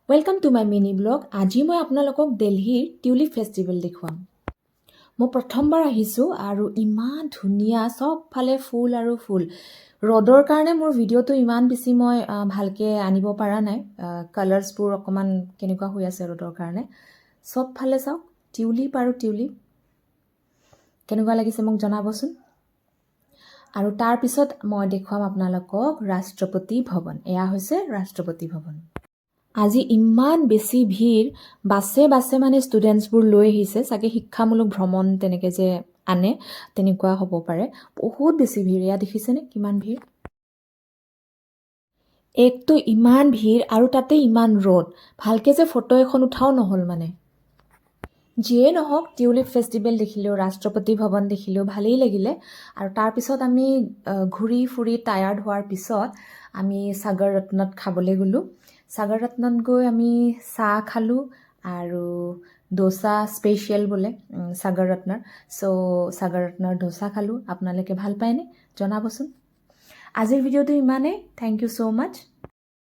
Welcome to my mini blog. আজি মই আপোনালোকক দিল্লীৰ টিউলিপ ফেষ্টিভেল দেখুৱাম। মই প্ৰথমবাৰ আহিছোঁ আৰু ইমান ধুনীয়া, চবফালে ফুল আৰু ফুল। ৰ'দৰ কাৰণে মোৰ ভিডিঅ'টো ইমান বেছি মই ভালকৈ আনিব পৰা নাই। কালাৰ্ছবোৰ অকণমান কেনেকুৱা হৈ আছে ৰ'দৰ কাৰণে। চবফালে চাওক, টিউলিপ আৰু টিউলিপ। কেনেকুৱা লাগিছে মোক জনাবচোন। আৰু তাৰপিছত মই দেখুৱাম আপোনালোকক ৰাষ্ট্ৰপতি ভৱন। এয়া হৈছে ৰাষ্ট্ৰপতি ভৱন। আজি ইমান বেছি ভিৰ, বাছে মানে ষ্টুডেণ্টছবোৰ লৈ আহিছে, চাগে শিক্ষামূলক ভ্ৰমণ তেনেকৈ যে আনে তেনেকুৱা হ'ব পাৰে। বহুত বেছি ভিৰ, এয়া দেখিছেনে কিমান ভিৰ। একটো ইমান ভিৰ আৰু তাতে ইমান ৰ'দ, ভালকৈ যে ফটো এখন উঠাও নহ'ল মানে। যিয়ে নহওক, টিউলিপ ফেষ্টিভেল দেখিলোঁ, ৰাষ্ট্ৰপতি ভৱন দেখিলোঁ, ভালেই লাগিলে। আৰু তাৰপিছত আমি ঘূৰি ফুৰি টায়াৰ্ড হোৱাৰ পিছত আমি সাগৰ ৰত্নত খাবলৈ গ'লোঁ। সাগৰ ৰত্নত গৈ আমি চাহ খালোঁ আৰু ডোচা স্পেচিয়েল বোলে সাগৰ ৰত্নৰ। সাগৰ ৰত্নৰ ডোচা খালোঁ। আপোনালোকে ভাল পায়নে জনাবচোন। আজিৰ ভিডিঅ'টো ইমানেই। Thank you so' much.